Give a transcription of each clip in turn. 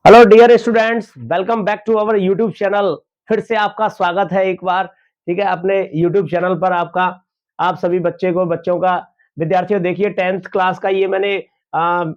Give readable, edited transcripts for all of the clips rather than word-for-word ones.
Hello dear students, welcome back to our YouTube channel. फिर से आपका स्वागत है एक बार। ठीक है, अपने यूट्यूब चैनल पर आपका आप सभी बच्चों का विद्यार्थियों, देखिए 10th क्लास का ये मैंने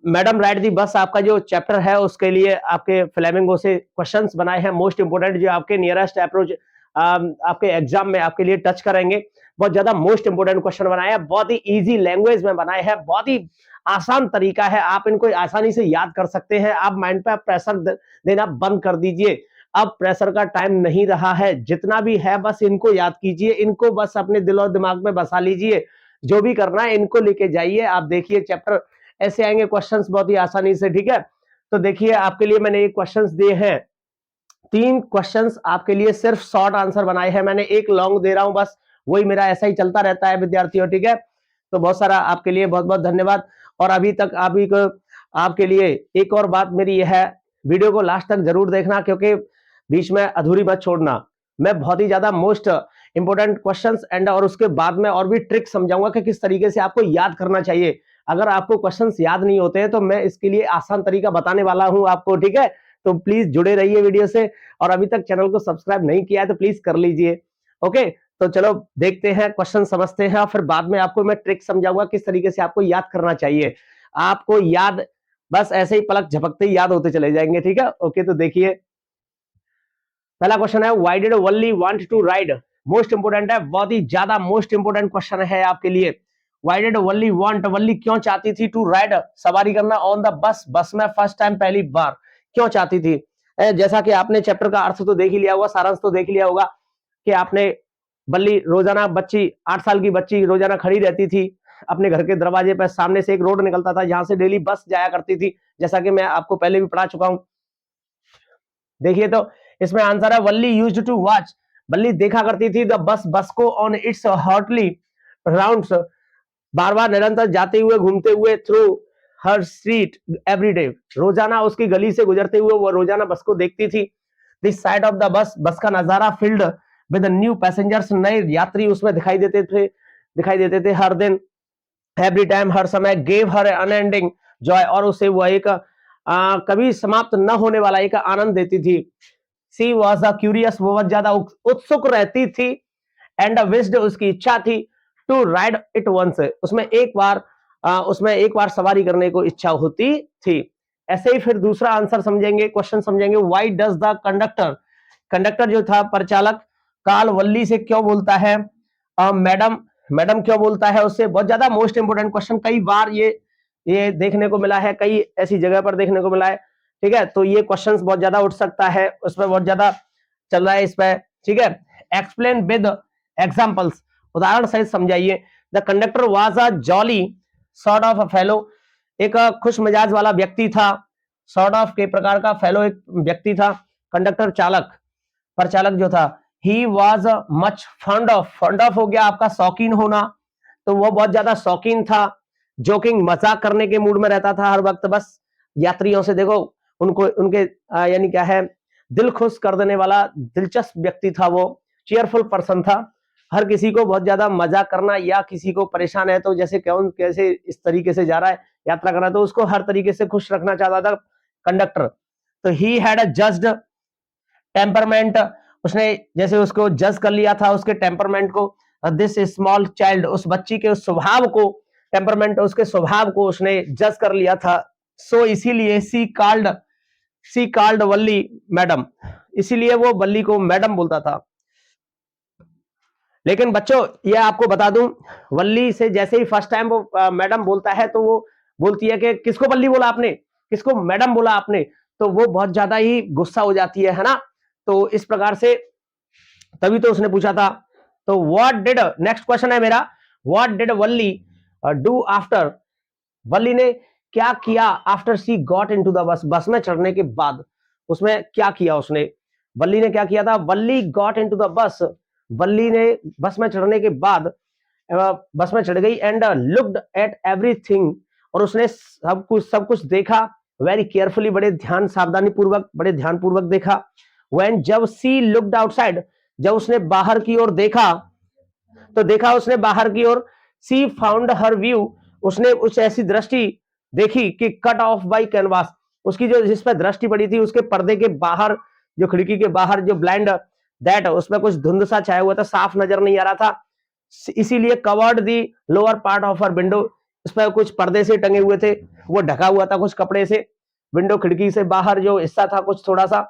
मैडम राइड दी बस आपका जो चैप्टर है उसके लिए आपके फ्लेमिंगो से क्वेश्चंस बनाए हैं, मोस्ट इंपोर्टेंट जो आपके नियरेस्ट अप्रोच आपके एग्जाम में आपके लिए टच करेंगे। बहुत ज्यादा मोस्ट इंपोर्टेंट क्वेश्चन बनाए हैं, बहुत ही इजी लैंग्वेज में बनाए हैं, बहुत ही आसान तरीका है, आप इनको आसानी से याद कर सकते हैं। आप माइंड पे प्रेशर देना बंद कर दीजिए। अब प्रेशर का टाइम नहीं रहा है, जितना भी है बस इनको याद कीजिए, इनको बस अपने दिल और दिमाग में बसा लीजिए। जो भी करना है इनको लेके जाइए। आप देखिए चैप्टर ऐसे आएंगे क्वेश्चंस बहुत ही आसानी से। ठीक है, तो देखिए आपके लिए मैंने एक क्वेश्चंस दिए हैं, 3 क्वेश्चंस आपके लिए सिर्फ शॉर्ट आंसर बनाए हैं मैंने, एक लॉन्ग दे रहा हूं बस, वही मेरा ऐसा ही चलता रहता है विद्यार्थियों। ठीक है, तो बहुत सारा आपके लिए बहुत बहुत धन्यवाद। और अभी तक अभी को आपके लिए एक और बात मेरी यह है, वीडियो को लास्ट तक जरूर देखना, क्योंकि बीच में अधूरी मत छोड़ना। मैं बहुत ही ज्यादा मोस्ट इंपोर्टेंट क्वेश्चंस एंड और उसके बाद में और भी ट्रिक समझाऊंगा कि किस तरीके से आपको याद करना चाहिए। अगर आपको क्वेश्चंस याद नहीं होते हैं तो मैं इसके लिए आसान तरीका बताने वाला हूं आपको। ठीक है, तो प्लीज जुड़े रहिए वीडियो से, और अभी तक चैनल को सब्सक्राइब नहीं किया है तो प्लीज कर लीजिए। ओके, तो चलो देखते हैं, क्वेश्चन समझते हैं और फिर बाद में आपको मैं ट्रिक समझाऊंगा किस तरीके से आपको याद करना चाहिए। आपको याद बस ऐसे ही पलक झपकते ही याद होते चले जाएंगे। ठीक है, ओके, तो देखिए पहला क्वेश्चन है, why did Valli want to ride. Most important है, बहुत ही ज्यादा मोस्ट इंपोर्टेंट क्वेश्चन है आपके लिए। व्हाई डिड वल्ली वांट, वल्ली क्यों चाहती थी, टू राइड सवारी करना, ऑन द बस बस में फर्स्ट टाइम पहली बार क्यों चाहती थी। जैसा कि आपने चैप्टर का अर्थ तो देख ही लिया होगा, सारांश तो देख लिया होगा कि आपने बल्ली रोजाना बच्ची 8 साल की बच्ची रोजाना खड़ी रहती थी अपने घर के दरवाजे पर, सामने से एक रोड निकलता था जहां से डेली बस जाया करती थी, जैसा कि मैं आपको पहले भी पढ़ा चुका हूं। देखिए तो इसमें आंसर है, वल्ली यूज्ड टू वॉच, बल्ली देखा करती थी द बस को ऑन इट्स हॉटली राउंड्स, बार बार निरंतर जाते हुए घूमते हुए, थ्रू हर स्ट्रीट एवरी डे, रोजाना उसकी गली से गुजरते हुए वो रोजाना बस को देखती थी। This side of the bus, बस का नजारा फील्ड विद न्यू पैसेंजर्स, नए यात्री उसमें दिखाई देते थे हर दिन, एवरी टाइम हर समय, गेव हर अनएंडिंग जॉय, और उसे वो एक कभी समाप्त न होने वाला एक आनंद देती थी। सी वॉज अ क्यूरियस, वो बहुत ज्यादा उत्सुक रहती थी, एंड विस्ड उसकी इच्छा थी, टू राइड इट वंस, उसमें एक बार सवारी करने को इच्छा होती थी। ऐसे ही फिर दूसरा आंसर समझेंगे, क्वेश्चन समझेंगे, why does the conductor, conductor जो था परिचालक, काल वल्ली से क्यों बोलता है मैडम, मैडम क्यों बोलता है उससे। बहुत ज्यादा मोस्ट इंपोर्टेंट क्वेश्चन, कई बार ये देखने को मिला है, कई ऐसी जगह पर देखने को मिला है। ठीक है, तो ये क्वेश्चंस बहुत ज्यादा उठ सकता है, उसमें बहुत ज्यादा चल रहा है इस पे। ठीक है, एक्सप्लेन विद एग्जांपल्स, उदाहरण सहित समझाइए। The conductor was a jolly sort of a fellow, एक खुश मिजाज वाला व्यक्ति था, सॉर्ट ऑफ के प्रकार का, फेलो एक व्यक्ति था, कंडक्टर चालक परिचालक जो था। He was much fund of हो गया आपका शौकीन होना, तो वो बहुत ज्यादा शौकीन था। जोकिंग, मजाक करने के मूड में रहता था हर वक्त, बस यात्रियों से देखो उनको उनके यानी क्या है, दिल खुश कर देने वाला दिलचस्प व्यक्ति था वो। चेयरफुल पर्सन था, हर किसी को बहुत ज्यादा मजाक करना, या किसी को परेशान है तो जैसे कौन कैसे इस तरीके से जा रहा है यात्रा कर रहा है तो उसको हर तरीके से खुश रखना चाहता था कंडक्टर। तो he had a judged temperament, उसने जैसे उसको जज कर लिया था उसके टेम्परमेंट को। दिस स्मॉल चाइल्ड, उस बच्ची के उस स्वभाव को, टेम्परमेंट उसके स्वभाव को उसने जज कर लिया था। सो इसीलिए सी कॉल्ड वल्ली मैडम, इसीलिए वो वल्ली को मैडम बोलता था। लेकिन बच्चों ये आपको बता दूं, वल्ली से जैसे ही फर्स्ट टाइम वो मैडम बोलता है तो वो बोलती है कि किसको वल्ली बोला आपने, किसको मैडम बोला आपने, तो वो बहुत ज्यादा ही गुस्सा हो जाती है ना। तो इस प्रकार से तभी तो उसने पूछा था। तो व्हाट डिड, नेक्स्ट क्वेश्चन है मेरा, what did Valli do after, Valli ने क्या किया after she got into the bus, bus में चढ़ने के बाद उसमें क्या किया उसने। वल्ली ने क्या किया था, वल्ली गॉट इनटू द बस, वल्ली ने बस में चढ़ने के बाद बस में चढ़ गई, एंड लुक्ड एट एवरीथिंग, और उसने सब कुछ देखा, वेरी केयरफुली, बड़े ध्यान सावधानी पूर्वक, बड़े ध्यान पूर्वक देखा। व्हेन, जब सी लुक्ड आउटसाइड, जब उसने बाहर की ओर देखा, तो देखा उसने बाहर की ओर, सी फाउंड हर व्यू, उसने कुछ ऐसी दृष्टि देखी कि कट ऑफ बाई कैनवास, उसकी जो जिस पर दृष्टि पड़ी थी उसके पर्दे के बाहर, जो खिड़की के बाहर जो ब्लाइंड दैट उसमें कुछ धुंध सा छाया हुआ था, साफ नजर नहीं आ रहा था, इसीलिए covered the lower part of her window, उस पर कुछ पर्दे से टंगे हुए थे, वो ढका हुआ था कुछ कपड़े से, विंडो खिड़की से बाहर जो हिस्सा था कुछ थोड़ा सा,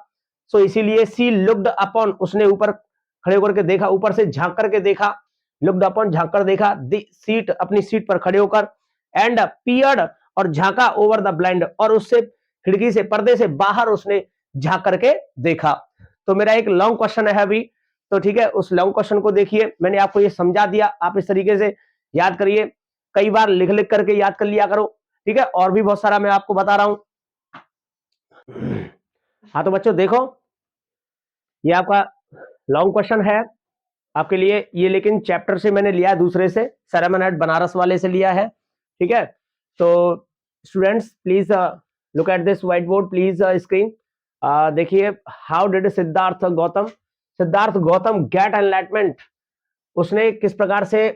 सो इसीलिए सी लुक्ड अपॉन, उसने ऊपर खड़े होकर के देखा, ऊपर से झांक करके देखा, लुक्ड अपॉन झांक कर देखा, दी सीट अपनी सीट पर खड़े होकर, एंड पियर्ड और झांका ओवर द ब्लाइंड, और उससे खिड़की से पर्दे से बाहर उसने झांक करके देखा। तो मेरा एक लॉन्ग क्वेश्चन है अभी, तो ठीक है, उस लॉन्ग क्वेश्चन को देखिए, मैंने आपको ये समझा दिया, आप इस तरीके से याद करिए, कई बार लिख लिख करके याद कर लिया करो, ठीक है, और भी बहुत सारा मैं आपको बता रहा हूं। हाँ तो बच्चों देखो, ये आपका लॉन्ग क्वेश्चन है आपके लिए ये, लेकिन चैप्टर से मैंने लिया है, दूसरे से सेरेमनेट बनारस वाले से लिया है, ठीक है। तो students please look at this white board, please screen देखिए, how did Siddhartha Gautam get enlightenment, उसने किस प्रकार से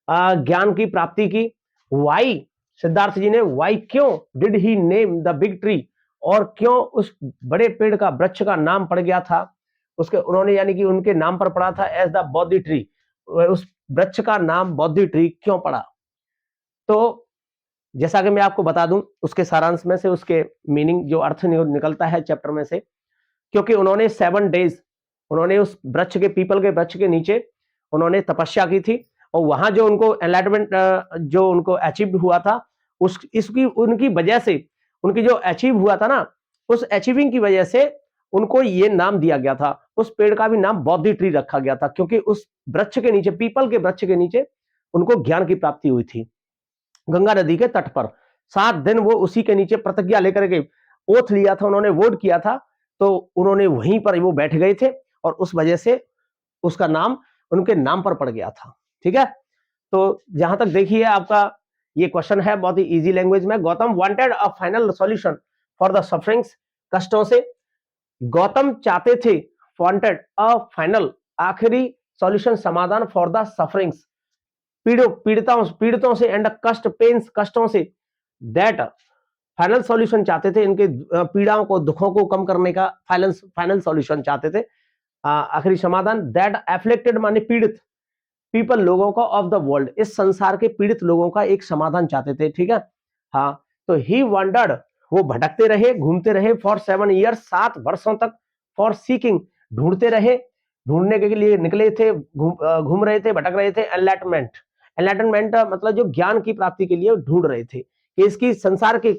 ज्ञान की प्राप्ति की, वाई, सिद्धार्थ जी ने वाई, क्यों, did he name the big tree, और क्यों उस बड़े पेड़ का, वृक्ष का नाम पड़ गया था उसके, उन्होंने यानी कि उनके नाम पर पड़ा था एज द बोधि ट्री, उस वृक्ष का नाम बोधि ट्री क्यों पड़ा। तो जैसा कि मैं आपको बता दूं, उसके सारांश में से उसके मीनिंग जो अर्थ निकलता है चैप्टर में से, क्योंकि उन्होंने 7 डेज उन्होंने उस वृक्ष के, पीपल के वृक्ष के नीचे उन्होंने तपस्या की थी, और वहां जो उनको एनलाइटमेंट जो उनको अचीव हुआ था, उस इसकी उनकी वजह से, उनकी जो अचीव हुआ था ना, उस अचीविंग की वजह से उनको ये नाम दिया गया था, उस पेड़ का भी नाम बोधि ट्री रखा गया था, क्योंकि उस वृक्ष के नीचे, पीपल के वृक्ष के नीचे उनको ज्ञान की प्राप्ति हुई थी, गंगा नदी के तट पर 7 दिन वो उसी के नीचे प्रतिज्ञा लेकर के ओथ लिया था, उन्होंने वोट किया था, तो उन्होंने वहीं पर वो बैठ गए थे, और उस वजह से उसका नाम उनके नाम पर पड़ गया था, ठीक है। तो जहां तक देखिए आपका ये क्वेश्चन है बहुत ही इजी लैंग्वेज में, Gautam wanted a final solution for the sufferings, कष्टों से, गौतम चाहते थे, वांटेड अ फाइनल, आखिरी सॉल्यूशन, समाधान, फॉर द सफरिंग्स, पीड़ितों से, एंड कष्ट, पेन्स, कष्टों से, दैट फाइनल सॉल्यूशन चाहते थे, इनके पीड़ाओं को, दुखों को कम करने का फाइनल सॉल्यूशन चाहते थे, आखिरी समाधान, दैट एफ्लेक्टेड माने पीड़ित, पीपल लोगों को, ऑफ द वर्ल्ड, इस संसार के पीड़ित लोगों का एक समाधान चाहते थे, ठीक है। हाँ तो ही वंडर्ड, वो भटकते रहे, घूमते रहे, फॉर 7 ईयर्स, 7 वर्षों तक, फॉर सीकिंग, ढूंढते रहे, ढूंढने के लिए निकले थे, घूम रहे थे, भटक रहे थे, एनलाइटमेंट, एनलाइटमेंट मतलब जो ज्ञान की प्राप्ति के लिए ढूंढ रहे थे कि इसकी संसार के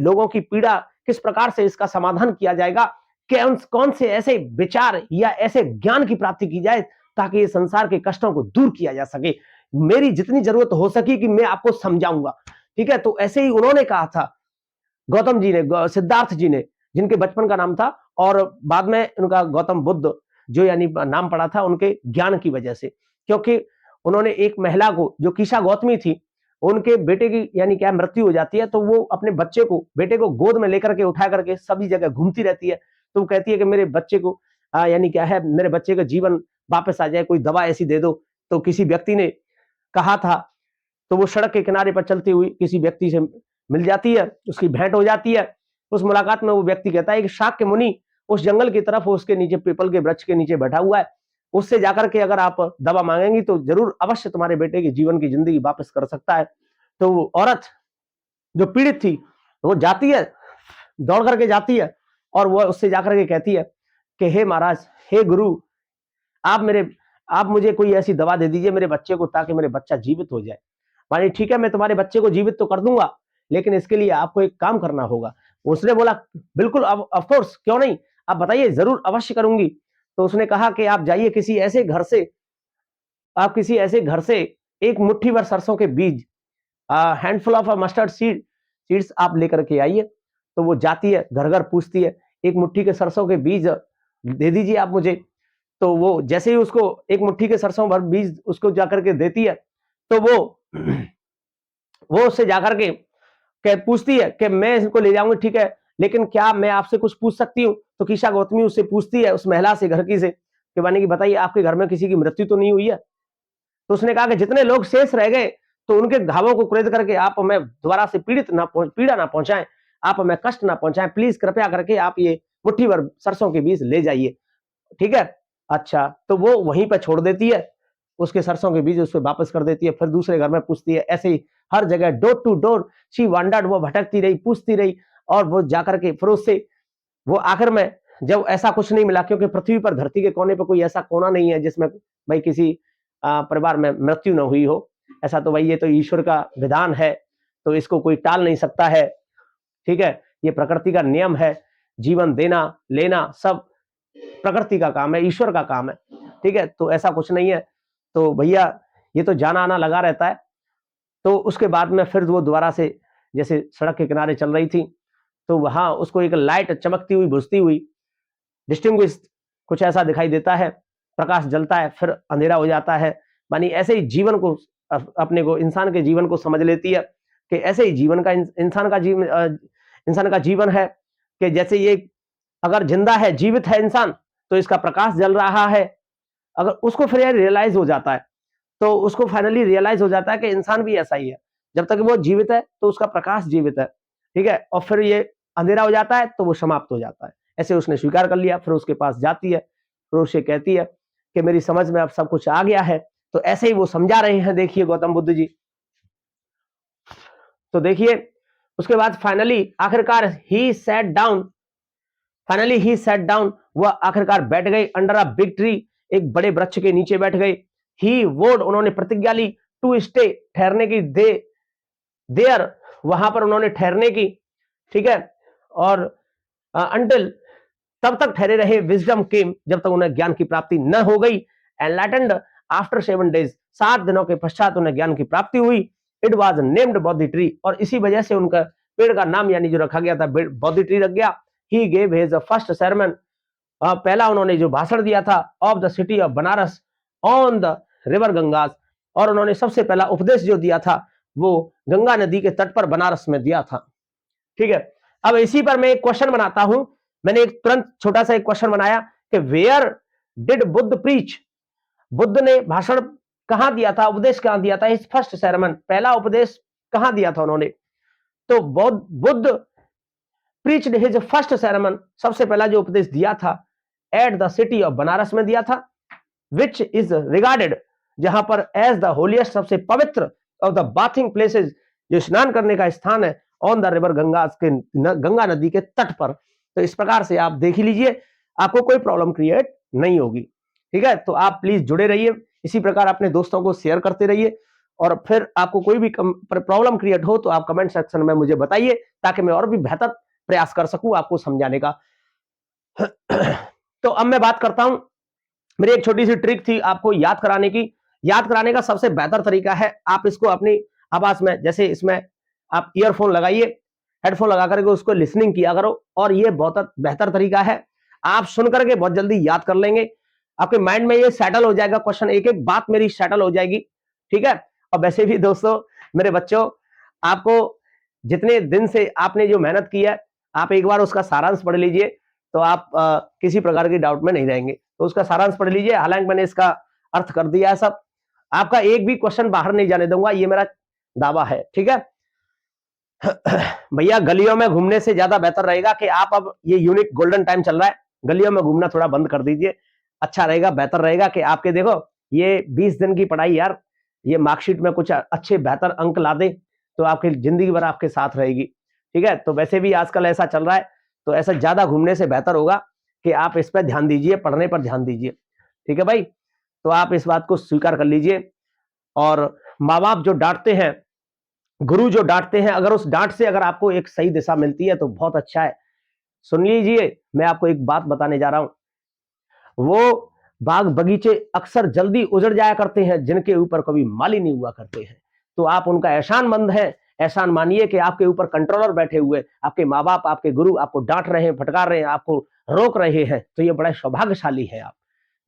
लोगों की पीड़ा किस प्रकार से इसका समाधान किया जाएगा, कौन से ऐसे विचार या ऐसे ज्ञान की प्राप्ति की जाए ताकि ये संसार के कष्टों को दूर किया जा सके, मेरी जितनी जरूरत हो सकी कि मैं आपको समझाऊंगा, ठीक है। तो ऐसे ही उन्होंने कहा था गौतम जी ने, सिद्धार्थ जी ने, जिनके बचपन का नाम था, और बाद में उनका गौतम बुद्ध जो यानी नाम पड़ा था उनके ज्ञान की वजह से, क्योंकि उन्होंने एक महिला को, जो कीशा गौतमी थी, उनके बेटे की यानी क्या मृत्यु हो जाती है, तो वो अपने बच्चे को, बेटे को गोद में लेकर के, उठा करके सभी जगह घूमती रहती है, तो वो कहती है कि मेरे बच्चे को यानी क्या है, मेरे बच्चे का जीवन वापस आ जाए, कोई दवा ऐसी दे दो। तो किसी व्यक्ति ने कहा था, तो वो सड़क के किनारे पर चलती हुई किसी व्यक्ति से मिल जाती है, उसकी भेंट हो जाती है, उस मुलाकात में वो व्यक्ति कहता है कि शाक्य मुनि उस जंगल की तरफ, उसके नीचे, पीपल के वृक्ष के नीचे बैठा हुआ है, उससे जाकर के अगर आप दवा मांगेंगी तो जरूर अवश्य तुम्हारे बेटे के जीवन की जिंदगी वापस कर सकता है। तो वो औरत जो पीड़ित थी, वो जाती है, दौड़ करके जाती है, और वो उससे जाकर के कहती है कि हे महाराज, हे गुरु, आप मुझे कोई ऐसी दवा दे दीजिए मेरे बच्चे को, ताकि मेरे बच्चा जीवित हो जाए। मानी ठीक है, मैं तुम्हारे बच्चे को जीवित तो कर दूंगा, लेकिन इसके लिए आपको एक काम करना होगा। उसने बोला बिल्कुल, ऑफ कोर्स, क्यों नहीं, आप बताइए, जरूर अवश्य करूंगी। तो उसने कहा कि आप जाइए किसी ऐसे घर से, एक मुट्ठी भर सरसों के बीज, हैंडफुल ऑफ मस्टर्ड सीड्स आप लेकर के आइए। तो वो जाती है, घर घर पूछती है, एक मुट्ठी के सरसों के बीज दे दीजिए आप मुझे। तो वो जैसे ही उसको एक मुट्ठी के सरसों भर बीज उसको जाकर के देती है, तो वो उससे जाकर के पूछती है कि मैं इसको ले जाऊंगी, ठीक है, लेकिन क्या मैं आपसे कुछ पूछ सकती हूँ। तो कीशा गौतमी उससे पूछती है, उस महिला से, घर की से, कि मानी कि बताइए, आपके घर में किसी की मृत्यु तो नहीं हुई है। तो उसने कहा कि जितने लोग शेष रह गए, तो उनके घावों को कुरेद करके आप हमें दोबारा से पीड़ा ना पहुंचाएं, आप हमें कष्ट ना पहुंचाएं, प्लीज कृपया करके आप ये मुट्ठी भर सरसों के बीज ले जाइए, ठीक है। अच्छा, तो वो वहीं पर छोड़ देती है, उसके सरसों के बीज उसको वापस कर देती है, फिर दूसरे घर में पूछती है, ऐसे ही हर जगह door to door she wandered, वो भटकती रही, पूछती रही, और वो जाकर के फिर उससे वो आखिर में जब ऐसा कुछ नहीं मिला, क्योंकि पृथ्वी पर धरती के कोने पर कोई ऐसा कोना नहीं है जिसमें भाई किसी परिवार में मृत्यु न हुई हो, ऐसा तो भाई ये तो ईश्वर का विधान है, तो इसको कोई टाल नहीं सकता है, ठीक है। ये प्रकृति का नियम है, जीवन देना लेना सब प्रकृति का काम है, ईश्वर का काम है, ठीक है। तो ऐसा कुछ नहीं है, तो भैया ये तो जाना आना लगा रहता है। तो उसके बाद में फिर वो दोबारा से जैसे सड़क के किनारे चल रही थी, तो वहां उसको एक लाइट चमकती हुई बुझती हुई डिस्टिंग्विश कुछ ऐसा दिखाई देता है, प्रकाश जलता है फिर अंधेरा हो जाता है। मानी ऐसे ही जीवन को अपने को इंसान के जीवन को समझ लेती है कि ऐसे ही जीवन का इंसान का जीवन है कि जैसे ये अगर जिंदा है, जीवित है इंसान, तो इसका प्रकाश जल रहा है। अगर उसको फिर रियलाइज हो जाता है, तो उसको फाइनली रियलाइज हो जाता है कि इंसान भी ऐसा ही है, जब तक वो जीवित है तो उसका प्रकाश जीवित है, ठीक है। और फिर ये अंधेरा हो जाता है तो वो समाप्त हो जाता है। ऐसे उसने स्वीकार कर लिया, फिर उसके पास जाती है, फिर उसे कहती है कि मेरी समझ में अब सब कुछ आ गया है। तो ऐसे ही वो समझा रहे हैं, देखिए गौतम बुद्ध जी। तो देखिए उसके बाद फाइनली आखिरकार ही सैट डाउन, वह आखिरकार बैठ गए अंडर अ बिग ट्री, एक बड़े वृक्ष के नीचे बैठ गए। ही वोड, उन्होंने प्रतिज्ञा ली, टू स्टे, ठहरने की, दे देयर, वहां पर उन्होंने ठहरने की, ठीक है। और अंटिल, तब तक ठहरे रहे, विजडम केम, जब तक उन्हें ज्ञान की प्राप्ति न हो गई। एनलाइटेंड आफ्टर 7 days, 7 दिनों के पश्चात उन्हें ज्ञान की प्राप्ति हुई। It was named Bodhi tree, और इसी वजह से उनका पेड़ का नाम यानी जो रखा गया था बोधि ट्री रख गया। He gave his first sermon, पहला उन्होंने जो भाषण दिया था, of the city of Banaras on the river Ganges, और उन्होंने सबसे पहला उपदेश जो दिया था वो गंगा नदी के तट पर बनारस में दिया था, ठीक है। अब इसी पर मैं एक क्वेश्चन बनाता हूं, मैंने एक तुरंत छोटा सा एक क्वेश्चन बनाया कि where did Buddha preach, Buddha ने भाषण कहां दिया था, उपदेश कहां दिया था, इस फर्स्ट sermon, पहला उपदेश कहां दिया था उन्होंने। तो Buddha preached his first sermon, सबसे पहला जो उपदेश दिया था, at the city of Banaras में दिया था, विच इज रिगार्डेड, जहां पर एज द होलिएस्ट, सबसे पवित्र, ऑफ द बाथिंग प्लेसेस, जो स्नान करने का स्थान है, ऑन द रिवर गंगा, के गंगा नदी के तट पर। तो इस प्रकार से आप देख लीजिए, आपको कोई प्रॉब्लम क्रिएट नहीं होगी, ठीक है। तो आप प्लीज जुड़े रहिए, इसी प्रकार अपने दोस्तों को शेयर करते रहिए, और फिर आपको कोई भी प्रॉब्लम क्रिएट हो तो आप कमेंट सेक्शन में मुझे बताइए, ताकि मैं और भी बेहतर प्रयास कर सकूं आपको समझाने का। तो अब मैं बात करता हूं, मेरी एक छोटी सी ट्रिक थी आपको याद कराने की। याद कराने का सबसे बेहतर तरीका है, आप इसको अपनी आवाज में, जैसे इसमें आप ईयरफोन लगाइए, हेडफोन लगा करके उसको लिसनिंग किया करो, और ये बहुत बेहतर तरीका है, आप सुन करके बहुत जल्दी याद कर लेंगे, आपके माइंड में ये सेटल हो जाएगा, क्वेश्चन एक एक बात मेरी सेटल हो जाएगी, ठीक है। और वैसे भी दोस्तों, मेरे बच्चों, आपको जितने दिन से आपने जो मेहनत की है, आप एक बार उसका सारांश पढ़ लीजिए, तो आप किसी प्रकार की डाउट में नहीं रहेंगे। तो उसका सारांश पढ़ लीजिए, हालांकि मैंने इसका अर्थ कर दिया है सब, आपका एक भी क्वेश्चन बाहर नहीं जाने दूंगा, ये मेरा दावा है, ठीक है। भैया गलियों में घूमने से ज्यादा बेहतर रहेगा कि आप, अब ये यूनिक गोल्डन टाइम चल रहा है, गलियों में घूमना थोड़ा बंद कर दीजिए, अच्छा रहेगा, बेहतर रहेगा कि आपके, देखो ये 20 दिन की पढ़ाई यार, ये मार्कशीट में कुछ अच्छे बेहतर अंक ला दे तो आपकी जिंदगी भर आपके साथ रहेगी, ठीक है। तो वैसे भी आजकल ऐसा चल रहा है, तो ऐसा ज्यादा घूमने से बेहतर होगा कि आप इस पर ध्यान दीजिए, पढ़ने पर ध्यान दीजिए, ठीक है भाई। तो आप इस बात को स्वीकार कर लीजिए, और माँ बाप जो डांटते हैं, गुरु जो डांटते हैं, अगर उस डांट से अगर आपको एक सही दिशा मिलती है तो बहुत अच्छा है। सुन लीजिए, मैं आपको एक बात बताने जा रहा हूं, वो बाग बगीचे अक्सर जल्दी उजड़ जाया करते हैं जिनके ऊपर कभी माली नहीं हुआ करते हैं। तो आप उनका एहसानमंद है, एहसान मानिए कि आपके ऊपर कंट्रोलर बैठे हुए, आपके माँ बाप, आपके गुरु आपको डांट रहे हैं, फटकार रहे हैं, आपको रोक रहे हैं, तो ये बड़ा सौभाग्यशाली है आप।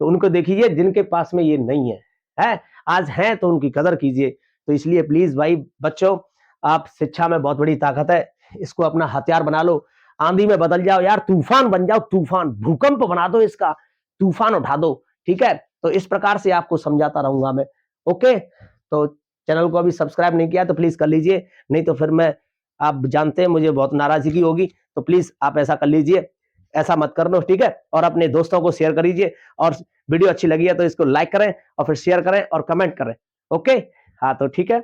तो उनको देखिए जिनके पास में ये नहीं है, आज है तो उनकी कदर कीजिए। तो इसलिए प्लीज भाई बच्चों, आप, शिक्षा में बहुत बड़ी ताकत है, इसको अपना हथियार बना लो, आंधी में बदल जाओ यार, तूफान बन जाओ, तूफान, भूकंप बना दो इसका, तूफान उठा दो, ठीक है। तो इस प्रकार से आपको समझाता रहूंगा मैं, ओके। तो चैनल को अभी सब्सक्राइब नहीं किया तो प्लीज कर लीजिए, नहीं तो फिर मैं आप जानते हैं मुझे बहुत नाराजगी होगी, तो प्लीज आप ऐसा कर लीजिए, ऐसा मत कर लो, ठीक है। और अपने दोस्तों को शेयर कर दीजिए, और वीडियो अच्छी लगी है तो इसको लाइक करें और फिर शेयर करें और कमेंट करें। ओके, हाँ तो ठीक है।